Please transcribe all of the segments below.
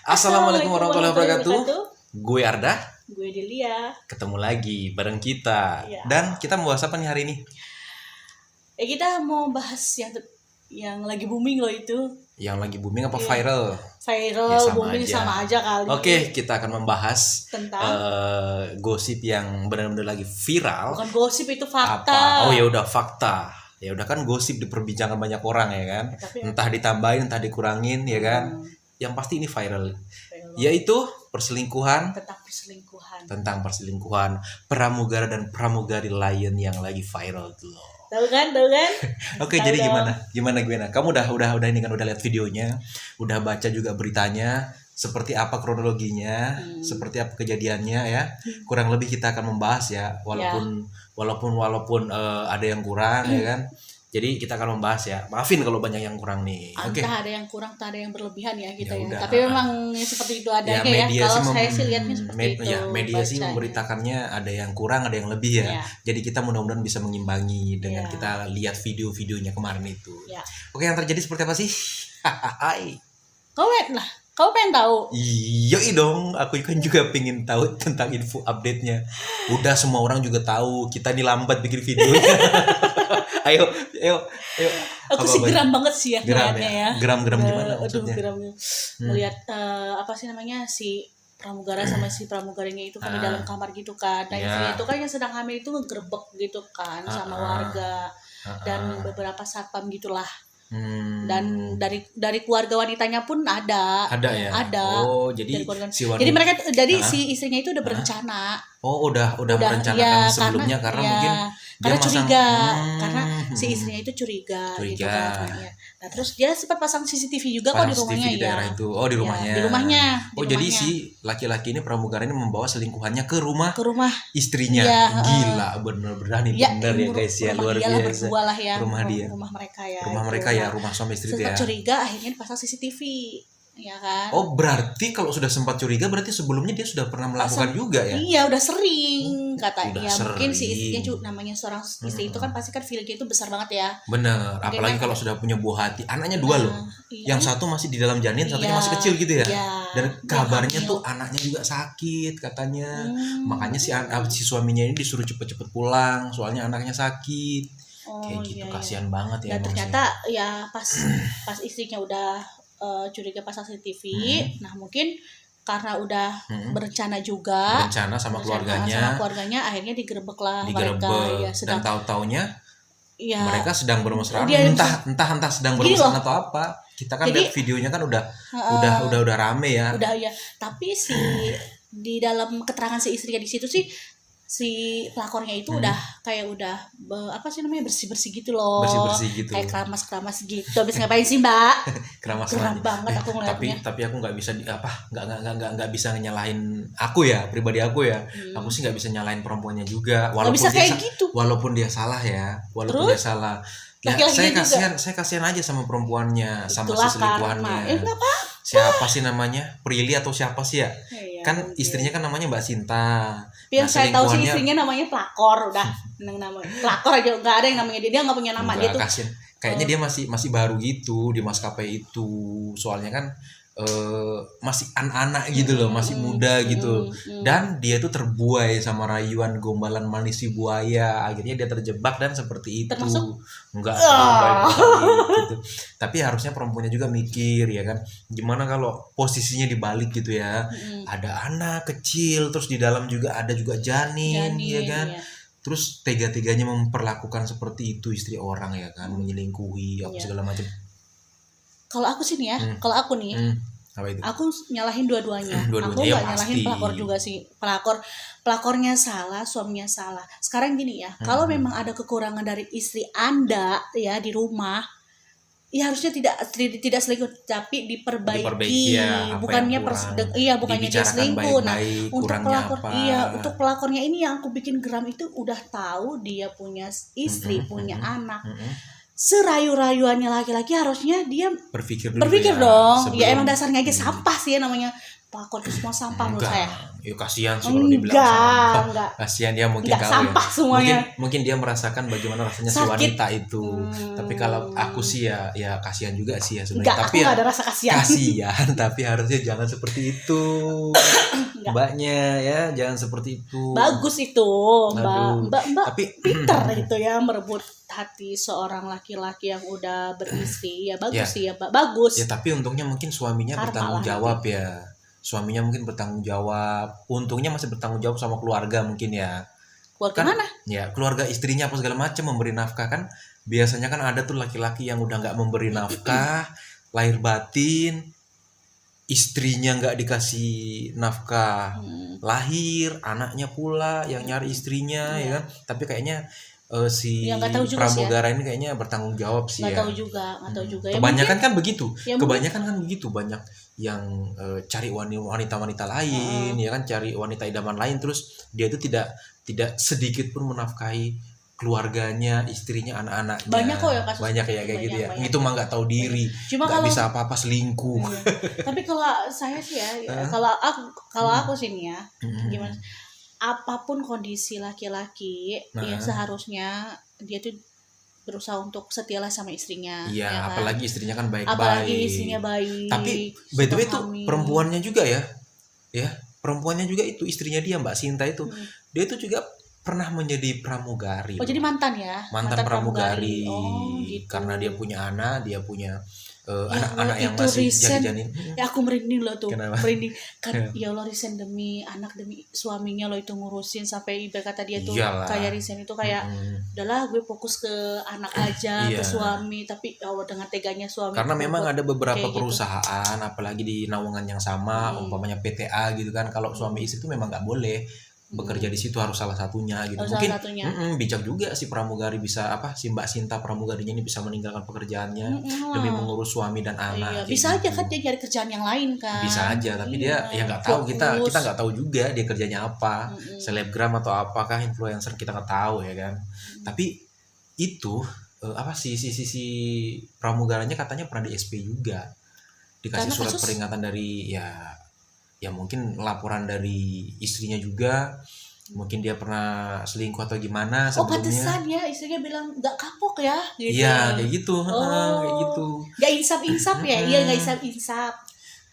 Assalamualaikum warahmatullahi wabarakatuh. Gue Arda. Gue Delia. Ketemu lagi bareng kita. Ya. Dan kita mau bahas apa nih hari ini? Kita mau bahas yang lagi booming loh itu. Yang lagi booming apa Iya. viral? Viral, Ya, sama booming aja. sama aja kali. Oke, kita akan membahas Tentang gosip yang benar-benar lagi viral. bukan gosip, itu fakta. Apa? Oh ya udah fakta. Ya udah kan gosip diperbincangkan banyak orang ya kan. Tapi Entah ditambahin, entah dikurangin ya kan. Yang pasti ini viral. viral Yaitu perselingkuhan. tentang perselingkuhan. Pramugara dan pramugari lain yang lagi viral tuh loh. Tahu kan? Oke, Tahu jadi dong. gimana? Kamu udah ini kan udah lihat videonya, udah baca juga beritanya, seperti apa kronologinya, seperti apa kejadiannya ya. Kurang lebih kita akan membahas ya, walaupun ada yang kurang ya kan. Jadi kita akan membahas ya. Maafin kalau banyak yang kurang nih. Oke. Entah ada yang kurang, entah ada yang berlebihan ya kita Ya ya. udah. Tapi memang seperti itu adanya ya. media Kalau sih saya sih lihatnya seperti itu. ya, media sih bacanya. memberitakannya ada yang kurang, ada yang lebih ya. Ya. Jadi kita mudah-mudahan bisa mengimbangi dengan Ya. kita lihat video-videonya kemarin itu. Ya. Oke, yang terjadi seperti apa sih? Hai. Kau pengen tahu? Iya dong, aku kan juga pengen tahu tentang info update-nya. Udah semua orang juga tahu, kita nih lambat bikin videonya. ayo. Aku sih Apa-apa? geram banget sih ya Geram ngeliatnya ya? ya. Geram gimana Aduh, maksudnya? geramnya. Melihat apa sih namanya, si pramugara sama si pramugarinya itu kan di dalam kamar gitu kan. Nah, Iya. istrinya itu kan yang sedang hamil itu ngegerebek gitu kan sama warga dan beberapa satpam gitulah. Dan dari keluarga wanitanya pun ada. ada ya. Ada. Oh, jadi Dari keluarga. si wanita. Jadi mereka si istrinya itu udah berencana. Oh, udah merencanakan ya, sebelumnya karena mungkin dia karena masang- curiga, karena si istrinya itu curiga. Gitu Curiga. kan. Ya. Nah, terus dia sempat pasang CCTV juga kok di Pasang rumahnya CCTV di ya. daerah itu. Oh, di Ya, rumahnya. di rumahnya. Oh, jadi si laki-laki ini pramugara ini membawa selingkuhannya ke rumah ke rumah istrinya. Iya, Gila, bener berani ya, bener ya guys ya, rumah luar dia lah, biasa. berdua lah ya. Rumah dia. Rumah mereka ya. Rumah itu. mereka ya, Nah, rumah suami istri itu sempat ya. curiga, akhirnya dipasang CCTV, ya kan? Oh, berarti kalau sudah sempat curiga berarti sebelumnya dia sudah pernah melakukan juga ya? Iya, udah sering katanya. Udah Mungkin si sering. istrinya juga, namanya seorang istri itu kan pasti kan feelingnya itu besar banget ya. Bener, apalagi kan- kalau sudah punya buah hati. Anaknya dua loh. Iya. Yang satu masih di dalam janin, satunya Iya, masih kecil gitu ya. iya. Dan Dia kabarnya hamil. tuh anaknya juga sakit katanya. Makanya si suaminya ini disuruh cepet-cepet pulang, soalnya anaknya sakit. Kayak gitu, iya. kasihan banget ya. Dan emang ternyata ya pas istrinya udah curiga pasang CCTV, nah mungkin karena udah berencana juga, berencana sama berencana keluarganya, sama keluarganya, akhirnya digerebek lah digerebek, mereka ya, dan sedang tahu-taunya ya mereka sedang bermesraan, Dia- entah sedang Gini bermesraan loh. atau apa. Kita kan Jadi- lihat videonya kan udah rame ya. udah ya, tapi di dalam keterangan si istrinya di situ sih, si pelakornya itu udah apa sih namanya, bersih gitu loh, Bersih-bersih gitu. kayak keramas gitu. Habis ngapain sih mbak? Keramas Geram banget aku ngeliatnya. tapi aku nggak bisa nggak bisa nyalahin aku ya, pribadi aku ya. Aku sih nggak bisa nyalahin perempuannya juga, Nggak bisa kayak gitu. walaupun dia salah ya, dia salah ya. Laki-lakinya Saya kasihan aja sama perempuannya, sama Itulah si selingkuhannya. karma. Nggak apa? Siapa sih namanya, Prilly atau siapa sih ya? Iya, Kan mungkin. istrinya kan namanya Mbak Sinta. Tapi yang saya tahu sih selingkuhannya- istrinya namanya pelakor, udah nama pelakor aja, nggak ada yang namanya dia nggak punya nama. Dia Enggak, tuh kasihan. Kayaknya dia masih baru gitu di maskapai itu. Soalnya kan masih anak-anak gitu loh, masih muda gitu. Dan dia tuh terbuai sama rayuan gombalan manis si buaya. Akhirnya dia terjebak dan seperti itu. Termasuk? Enggak gitu. Tapi harusnya perempuannya juga mikir ya kan. Gimana kalau posisinya dibalik gitu ya. Ada anak kecil, terus di dalam juga ada juga janin ya kan. iya. Terus tega-teganya memperlakukan seperti itu istri orang ya kan, menyelingkuhi apa Iya. segala macam. Kalau aku sih nih ya, kalau aku nih, Apa itu? aku nyalahin dua-duanya. Dua-duanya, Aku ya nggak nyalahin pasti. pelakor juga sih. Pelakornya salah, suaminya salah. Sekarang gini ya, kalau memang ada kekurangan dari istri Anda ya di rumah, ya harusnya tidak selingkuh, tapi diperbaiki. Ya, apa bukannya yang kurang. bukannya dia Dibicarakan selingkuh. Nah, baik-baik, untuk kurangnya pelakor apa. untuk pelakornya ini yang aku bikin geram itu, udah tahu dia punya istri, punya anak. Serayu-rayuannya laki-laki harusnya dia Berpikir dulu berpikir ya, dong. sebelum- Ya emang dasarnya aja sampah sih ya namanya pelakor itu semua sampah menurut saya. Ya kasihan sih kalau dibilang sampah. Enggak. Kasihan dia mungkin Enggak kau sampah ya. semuanya. Mungkin dia merasakan bagaimana rasanya si Sakit. wanita itu. Tapi kalau aku sih ya kasihan juga sih ya sebenarnya. Enggak, Tapi aku ya enggak ada rasa kasihan. kasihan, tapi harusnya jangan seperti itu. Mbaknya ya, jangan seperti itu. Bagus itu, Aduh. Mbak Tapi pinter itu ya merebut hati seorang laki-laki yang udah beristri. Ya bagus Ya. sih ya, Mbak. Bagus. ya tapi untungnya mungkin suaminya Karma bertanggung lah jawab ya. Suaminya mungkin bertanggung jawab. Untungnya masih bertanggung jawab sama keluarga mungkin ya. Keluarga Kan mana? ya keluarga istrinya apa segala macam memberi nafkah kan. Biasanya kan ada tuh laki-laki yang udah nggak memberi nafkah, lahir batin, istrinya nggak dikasih nafkah, lahir anaknya pula yang nyari istrinya ya kan. Tapi kayaknya si Ya, nggak tahu juga sih ya. pramugara ini kayaknya bertanggung jawab sih Nggak ya. tahu juga. Ya, Kebanyakan kan begitu. Ya, Kebanyakan kan begitu, banyak yang cari wanita-wanita lain ya kan, cari wanita idaman lain, terus dia itu tidak sedikit pun menafkahi keluarganya, istrinya, anak-anaknya. Banyak kok ya kasus Banyak ya seperti kayak gitu ya. banyak. Itu mah nggak tahu diri, Cuma nggak kalau bisa apa-apa, selingkuh. Iya. Tapi kalau saya sih ya, kalau aku sih nih ya, gimana? Apapun kondisi laki-laki, ya seharusnya dia tuh berusaha untuk setialah sama istrinya. Iya, ya kan? apalagi istrinya kan baik-baik. Apalagi istrinya baik. Tapi by the way itu memahami. perempuannya juga ya, perempuannya juga itu istrinya dia Mbak Sinta itu, dia itu juga pernah menjadi pramugari. Oh, jadi mantan ya? Mantan pramugari. Oh, gitu. Karena dia punya anak, dia punya Ya anak-anak Allah, yang itu masih resign. janin. Ya aku merinding loh tuh. Kenapa? Merinding kan. Ya Allah, resign demi anak, demi suaminya loh itu ngurusin sampai ibarat kata dia tuh Iyalah. kayak resign itu kayak udahlah gue fokus ke anak aja, Iya. ke suami, tapi ya Allah dengan teganya suami. Karena memang ada beberapa kayak gitu. perusahaan, apalagi di naungan yang sama, umpamanya PTA gitu kan, kalau suami istri itu memang nggak boleh bekerja di situ, harus salah satunya gitu. Harus Mungkin salah satunya. bijak juga si pramugari bisa si Mbak Sinta pramugarinya ini bisa meninggalkan pekerjaannya demi mengurus suami dan Iya, anak. kayak bisa aja gitu. kan dia cari kerjaan yang lain kan. Bisa aja, tapi Iya, dia ya nggak tahu, kita fokus. nggak tahu juga dia kerjanya apa, selebgram atau apakah influencer, kita nggak tahu ya kan. Tapi itu si pramugaranya katanya pernah di SP juga, dikasih Karena surat kasus- peringatan dari ya mungkin laporan dari istrinya juga, mungkin dia pernah selingkuh atau gimana Oh, sebelumnya. pantesan ya istrinya bilang nggak kapok ya gitu. Iya kayak gitu, kayak gitu. Nggak insaf ya, iya nggak insaf.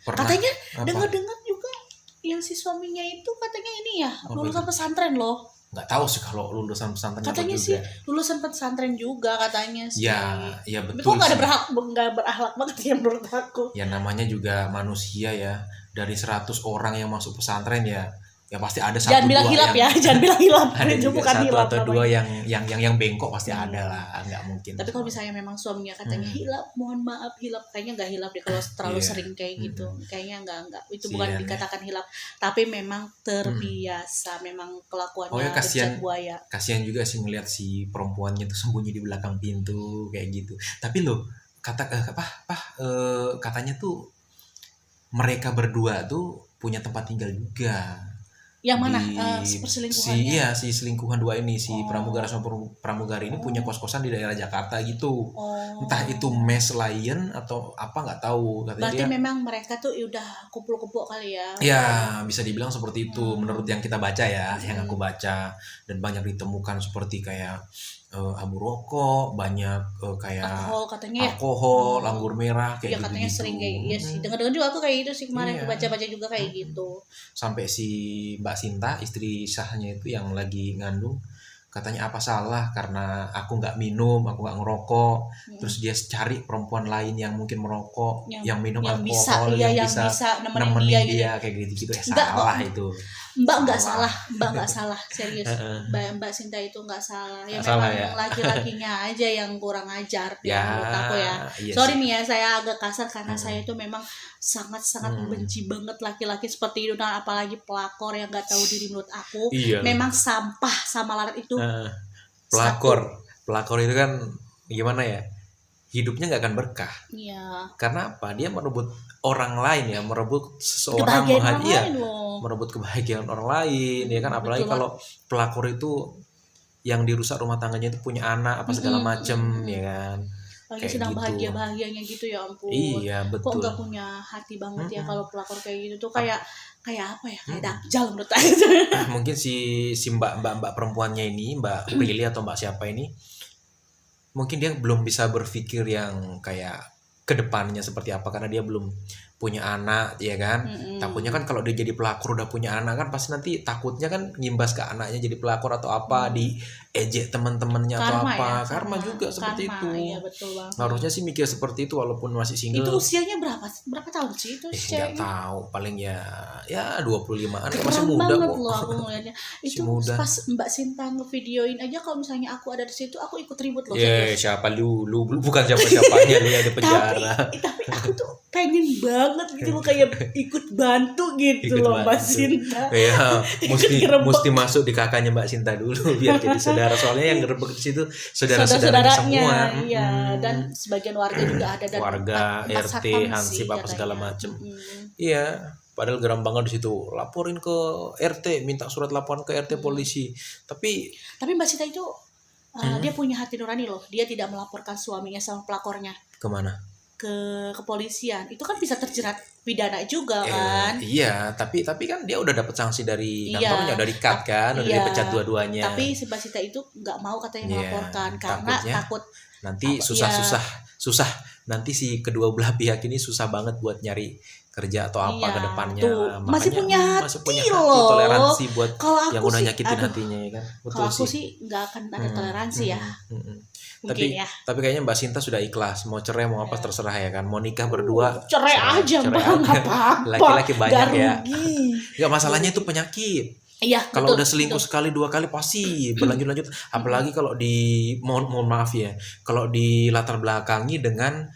Pernah, Katanya apa? dengar juga yang si suaminya itu katanya ini ya Apa lulusan itu? pesantren loh. Nggak tahu sih kalau lulusan pesantren apa Katanya juga. sih lulusan pesantren juga katanya sih. Ya Tapi betul kok nggak ada sih. nggak berakhlak banget ya menurut aku. Ya namanya juga manusia ya, dari 100 orang yang masuk pesantren ya pasti ada satu Jangan bilang dua hilap yang ya, jangan bilang hilap. ada Itu juga bukan satu hilap atau namanya. dua yang bengkok pasti ada lah, nggak mungkin. Tapi kalau misalnya memang suaminya katanya hilap, mohon maaf hilap, kayaknya nggak hilap deh kalau terlalu Iya. sering kayak gitu. Kayaknya nggak itu Sian bukan ya. dikatakan hilap, tapi memang terbiasa, memang kelakuannya Oh ya, kasihan. bejat buaya. Kasihan juga sih ngeliat si perempuannya tuh sembunyi di belakang pintu kayak gitu. Tapi loh katanya tuh mereka berdua tuh punya tempat tinggal juga. Yang mana? Di- Perselingkuhannya? si selingkuhan dua ini, si Oh. pramugara sama pramugari ini punya kos-kosan di daerah Jakarta gitu. Oh. Entah itu mes lain atau apa nggak tahu, katanya Berarti dia. memang mereka tuh udah kumpul-kumpul kali ya. Ya bisa dibilang seperti itu menurut yang kita baca ya, yang aku baca, dan banyak ditemukan seperti kayak abu rokok, banyak kayak Alkohol katanya ya. alkohol, anggur merah kayak Ya gitu. katanya sering kayak iya sih. Dengar-dengar juga aku kayak gitu sih kemarin Iya. aku baca-baca juga kayak gitu. Sampai si Mbak Sinta, istri sahnya itu yang lagi ngandung, katanya apa salah karena aku nggak minum, aku nggak ngerokok, terus dia cari perempuan lain yang mungkin merokok, yang minum yang alkohol, bisa, yang bisa nemenin dia gitu. kayak gitu Enggak, salah itu. Mbak nggak salah serius. Mbak Sinta itu nggak salah. Ya Nggak salah memang ya. laki-lakinya aja yang kurang ajar Ya, menurut aku ya. iya Sorry sih. nih ya, saya agak kasar karena saya itu memang sangat-sangat membenci banget laki-laki seperti itu, dan apalagi pelakor yang nggak tahu diri menurut aku. Iya. Memang sampah sama lalat itu. Pelakor itu kan gimana ya, hidupnya nggak akan berkah. Iya. Karena apa? Dia merebut orang lain ya, merebut seseorang, Kebahagiaan orang iya, lain loh. merebut kebahagiaan orang lain ya kan. Apalagi Betul. kalau pelakor itu yang dirusak rumah tangganya itu punya anak apa segala macem ya kan. lagi Kayak sedang gitu. bahagia-bahagianya gitu, ya ampun. Iya Kok betul. nggak punya hati banget ya Mm-mm. kalau pelakor kayak gitu tuh, kayak apa ya, kayak Mm-mm. dajjal menurut aku. Mungkin si mbak perempuannya ini, Mbak Prilly atau Mbak siapa ini, mungkin dia belum bisa berpikir yang kayak kedepannya seperti apa, karena dia belum punya anak, ya kan. Takutnya kan kalau dia jadi pelakor udah punya anak kan pasti nanti takutnya kan ngimbas ke anaknya jadi pelakor atau apa, diejek teman-temannya atau Karma apa, ya, karma juga seperti karma, itu. iya betul banget. Harusnya sih mikir seperti itu walaupun masih Itu single. usianya berapa tahun sih itu Nggak ceweknya? tahu, paling ya 25-an, Keren masih muda banget kok. loh aku ngeliatnya. Masih Itu muda. pas Mbak Sinta ngevideoin aja, kalau misalnya aku ada di situ aku ikut ribut loh. Ya, serius. siapa lu bukan siapa-siapanya lu yang di penjara. Tapi aku tuh pengen banget gitu loh, kayak ikut bantu gitu Ikut loh Mbak bantu. Sinta. Ya, Gerebek. mesti masuk di kakaknya Mbak Sinta dulu biar jadi saudara, soalnya yang gerebek di situ saudara-saudaranya semua. Iya, Mm-mm. dan sebagian warga juga ada, dan Warga, empat RT, satpam hansip sih apa segala katanya. macem. Iya, padahal geram banget di situ. Laporin ke RT, minta surat laporan ke RT polisi. Tapi Tapi Mbak Sinta itu dia punya hati nurani loh. Dia tidak melaporkan suaminya sama pelakornya kemana? ke kepolisian. Itu kan bisa terjerat pidana juga kan. Iya, tapi kan dia udah dapat sanksi dari Iya, kantornya, dari cut kan, udah iya. dipecat dua-duanya. Tapi si Mbak Sinta itu nggak mau katanya Iya, melaporkan karena takutnya takut nanti Apa- susah nanti si kedua belah pihak ini susah banget buat nyari kerja atau apa Iya, ke depannya. tuh. Masih punya masih hati punya hati, loh. toleransi buat kalau aku yang udah sih, nyakitin aduh, hatinya, ya kan. Betul kalau aku sih. sih nggak akan ada toleransi ya. Tapi Mungkin ya. kayaknya Mbak Sinta sudah ikhlas, mau cerai mau apa terserah ya kan, mau nikah berdua Cerai aja Mbak, nggak apa-apa. Laki-laki banyak Nggak ya. rugi. Nggak, masalahnya itu penyakit. Iya, Kalau betul, udah selingkuh betul. sekali 2 kali pasti berlanjut-lanjut. Apalagi kalau mohon maaf ya, kalau di latar belakangi dengan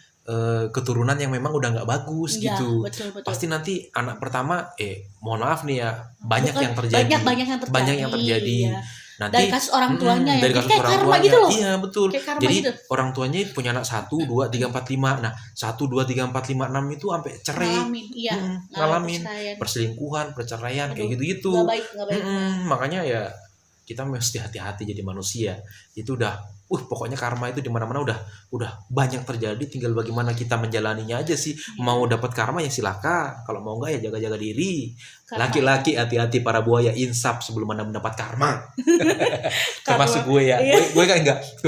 keturunan yang memang udah nggak bagus Iya, gitu. betul. Pasti nanti anak pertama mohon maaf nih ya, banyak Bukan, yang terjadi. banyak yang terjadi. Iya. Nanti Dari kasus orang tuanya ya. dari kasus Kayak orang karma tuanya. gitu loh. Iya, betul. Kayak karma Jadi gitu. orang tuanya punya anak 1 2 3 4 5. Nah, 1 2 3 4 5 6 itu sampai cerai. Ngalamin, iya. Ngalamin perceraian. perselingkuhan, perceraian, kayak Aduh, gitu-gitu. Nggak baik. Makanya ya kita mesti hati-hati jadi manusia. Itu udah pokoknya karma itu di mana-mana udah banyak terjadi, tinggal bagaimana kita menjalaninya aja sih. Mau dapat karma ya silakan, kalau mau enggak ya jaga-jaga diri. Karma. Laki-laki hati-hati para buaya, insaf sebelum Anda mendapat karma. Termasuk Karma. gue ya. Iya. Gue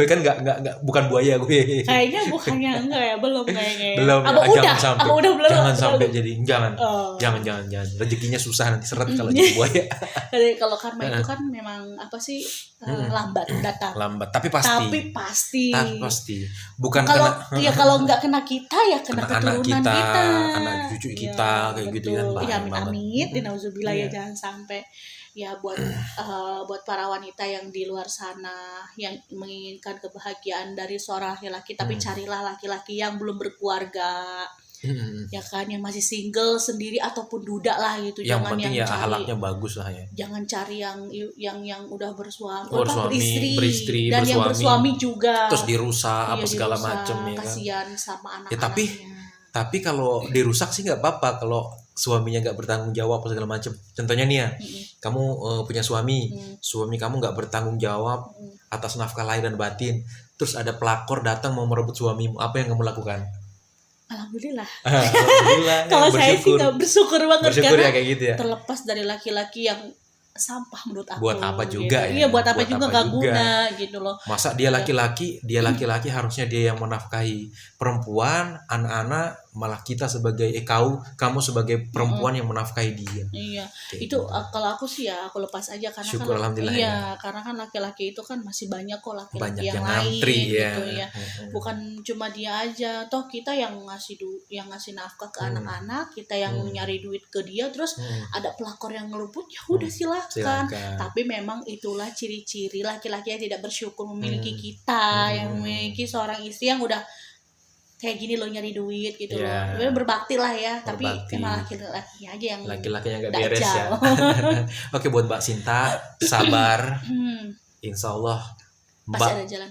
kan enggak bukan buaya gue. Kayaknya bukannya enggak ya, belum kayaknya. Belum. Apa udah? sampai. Apa udah belum? Jangan sampai jadi jangan. Oh. Jangan. Rezekinya susah nanti seret kalau jadi buaya. Jadi kalau karma itu kan memang apa sih, lambat datang. Lambat, tapi pasti. Tapi Pasti. Bukan kalau kena kalau nggak kena kita ya kena anak keturunan kita, kita, anak cucu kita, kayak gitu kan, betul. bahaya Ya banget. amit-amit, dinauzubillah ya, Iya. jangan sampai. Ya buat para wanita yang di luar sana yang menginginkan kebahagiaan dari seorang laki-laki, tapi carilah laki-laki yang belum berkeluarga, ya kan, yang masih single sendiri ataupun duda lah gitu. Yang Jangan penting yang ya cari, akhlaknya bagus lah ya. jangan cari yang udah bersuami, Beristri, dan yang bersuami juga. Terus dirusak Iya, apa segala dirusak, macam ya kan. kasihan sama Ya, anak-anaknya. tapi kalau dirusak sih nggak apa-apa kalau suaminya nggak bertanggung jawab apa segala macam. Contohnya nih ya, kamu punya suami kamu nggak bertanggung jawab atas nafkah lahir dan batin. Terus ada pelakor datang mau merebut suamimu, apa yang kamu lakukan? Alhamdulillah. Alhamdulillah. Kalau saya sih nggak bersyukur banget, bersyukur karena ya kayak gitu ya. terlepas dari laki-laki yang sampah menurut aku. Buat apa juga gitu. ya? Iya, buat apa Buat juga apa nggak juga. guna gitu loh. Masa dia laki-laki harusnya dia yang menafkahi perempuan, anak-anak, malah kita sebagai kamu sebagai perempuan yang menafkahi dia. Iya, Kayak itu gitu. Kalau aku sih ya aku lepas aja, karena Syukur, kan alhamdulillah iya, ya. karena kan laki-laki itu kan masih banyak kok Banyak laki-laki yang lain ngantri ya. gitu ya. Bukan cuma dia aja, toh kita yang ngasih nafkah ke anak-anak, kita yang nyari duit ke dia, terus ada pelakor yang ngeluput, ya udah silakan. Tapi memang itulah ciri-ciri laki-laki yang tidak bersyukur memiliki kita, yang memiliki seorang istri yang udah kayak gini loh, nyari duit gitu Iya. loh. Berbakti lah ya, tapi Berbakti. emang laki-laki aja yang Laki-laki yang gak beres ya. dajjal. Oke, buat Mbak Sinta, sabar. Insya Allah Pasti ada jalan.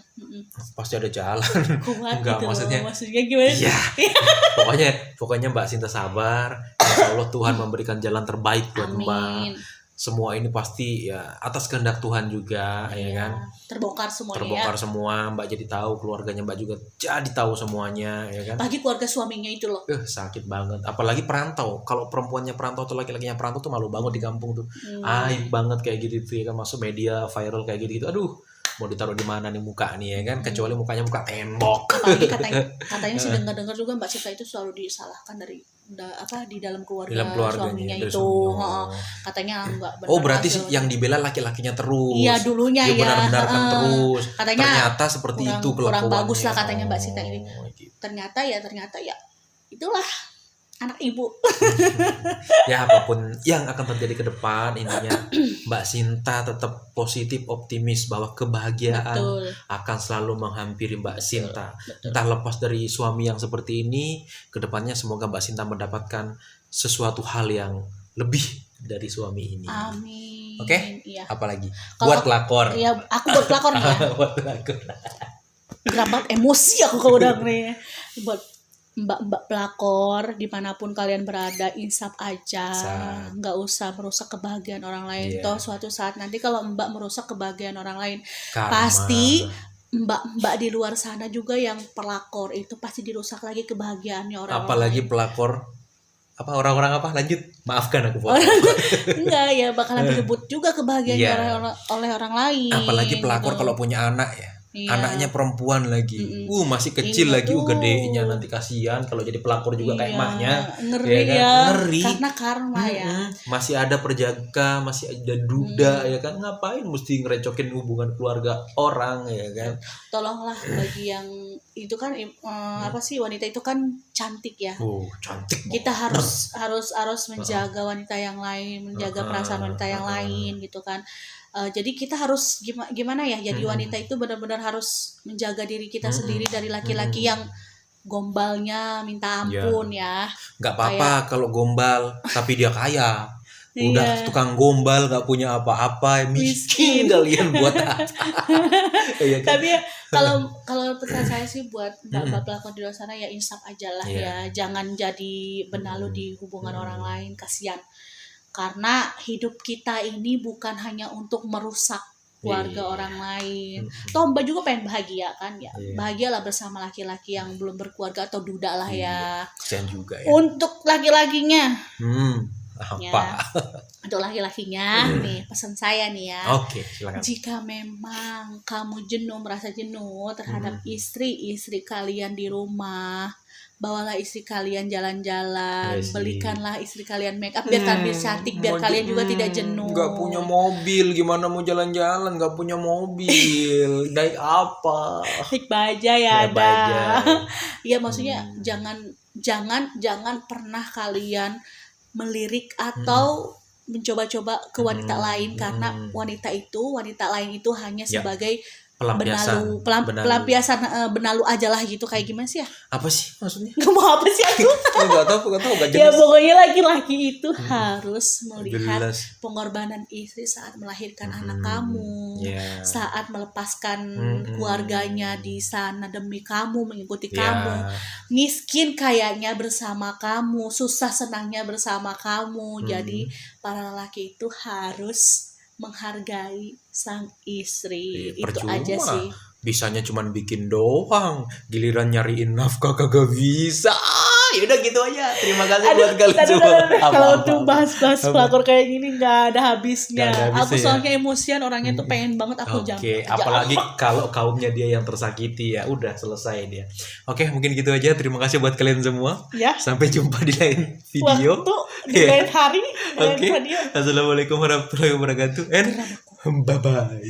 pasti ada jalan. Kuat Enggak, gitu maksudnya- maksudnya gimana? Iya. Pokoknya Mbak Sinta sabar. Insya Allah Tuhan memberikan jalan terbaik buat Mbak. Amin. semua ini pasti ya atas kehendak Tuhan juga, ya kan. Terbongkar semuanya Terbongkar ya. semua, Mbak jadi tahu, keluarganya Mbak juga jadi tahu semuanya, ya kan. Bagi keluarga suaminya itu loh. Sakit banget, apalagi perantau. Kalau perempuannya perantau atau laki-lakinya perantau tuh malu banget di kampung tuh. Aib banget kayak gitu tuh, ya kan, masuk media viral kayak gitu. Aduh, mau ditaruh di mana nih muka nih, ya kan, kecuali mukanya muka tembok. Apalagi katanya sih dengar-dengar juga Mbak Sita itu selalu disalahkan di dalam keluarga suaminya itu. Katanya enggak benar. Oh, berarti sih yang dibela laki-lakinya terus. Iya, dulunya dia ya. Benar-benarkan terus. Katanya ternyata seperti itu kelakuannya. Kurang bagus lah katanya Mbak Sita ini. Gitu. Ternyata ya itulah anak ibu. Ya, apapun yang akan terjadi ke depan, intinya Mbak Sinta tetap positif, optimis bahwa kebahagiaan akan selalu menghampiri Mbak Sinta. Entah lepas dari suami yang seperti ini, kedepannya semoga Mbak Sinta mendapatkan sesuatu hal yang lebih dari suami ini. Amin. Oke? Iya. Apalagi? Buat pelakor. Iya, aku buat pelakor nih ya. Buat pelakor. Gerabat emosi aku kalau udah nih. Buat mbak-mbak pelakor dimanapun kalian berada, insaf aja, nggak usah merusak kebahagiaan orang lain. Toh suatu saat nanti kalau mbak merusak kebahagiaan orang lain, pasti mbak di luar sana juga yang pelakor itu pasti dirusak lagi kebahagiaannya orang lain. Apalagi pelakor orang-orang lanjut, maafkan aku enggak ya, bakalan direbut juga kebahagiaannya oleh orang lain. Apalagi pelakor kalau punya anak ya. Anaknya perempuan lagi, masih kecil lagi, gedenya nanti kasihan kalau jadi pelakor juga kayak emaknya. Ngeri ya, ngeri. Karena karma ya. Masih ada perjaka, masih ada duda, ya kan, ngapain mesti ngerecokin hubungan keluarga orang, ya kan. Tolonglah bagi yang itu kan wanita itu kan cantik ya. Cantik. Kita harus menjaga wanita yang lain, menjaga perasaan wanita yang lain gitu kan. Jadi kita harus gimana ya, jadi wanita itu benar-benar harus menjaga diri kita sendiri dari laki-laki yang gombalnya minta ampun ya. Nggak apa-apa kalau gombal tapi dia kaya. Udah tukang gombal nggak punya apa-apa, miskin kalian buat apa? Tapi kalau pesan saya sih buat mbak pelakor di luar sana ya, insaf aja lah ya, jangan jadi benalu di hubungan orang lain, kasihan. Karena hidup kita ini bukan hanya untuk merusak keluarga orang lain. Toh Mbak juga pengen bahagia kan ya. Bahagialah bersama laki-laki yang belum berkeluarga atau duda lah ya. Kasian juga ya. Untuk laki-lakinya. Apa? Ya. Untuk laki-lakinya nih pesan saya nih ya. Oke, silakan. Jika memang kamu merasa jenuh terhadap istri kalian di rumah, bawalah istri kalian jalan-jalan, belikanlah istri kalian make up biar tampil cantik, biar kalian juga tidak jenuh. Gak punya mobil, gimana mau jalan-jalan? Gak punya mobil, naik apa? Naik baja ya ada. Ya maksudnya jangan pernah kalian melirik atau mencoba-coba ke wanita lain, karena wanita lain itu hanya sebagai pelampiasan benalu aja lah gitu. Kayak gimana sih ya? Apa sih maksudnya? Gak mau apa sih aku? Gak tahu gak jelas. Ya pokoknya laki-laki itu harus melihat pengorbanan istri saat melahirkan anak kamu, saat melepaskan keluarganya di sana demi kamu, mengikuti kamu, miskin kayaknya bersama kamu, susah senangnya bersama kamu. Jadi para lelaki itu harus menghargai sang istri. Itu aja sih. Bisanya cuman bikin doang, giliran nyariin nafkah kagak bisa. Ya udah gitu aja. Terima kasih buat kalian semua. Kalau tuh bahas-bahas pelakor kayak gini nggak ada habisnya. Aku soalnya emosian orangnya tuh, pengen banget aku jam. Apalagi kalau kaumnya dia yang tersakiti, ya udah selesai dia. Oke, mungkin gitu aja. Terima kasih buat kalian semua. Ya. Sampai jumpa di lain video. Waktu di lain hari. Assalamualaikum warahmatullahi wabarakatuh. And bye bye.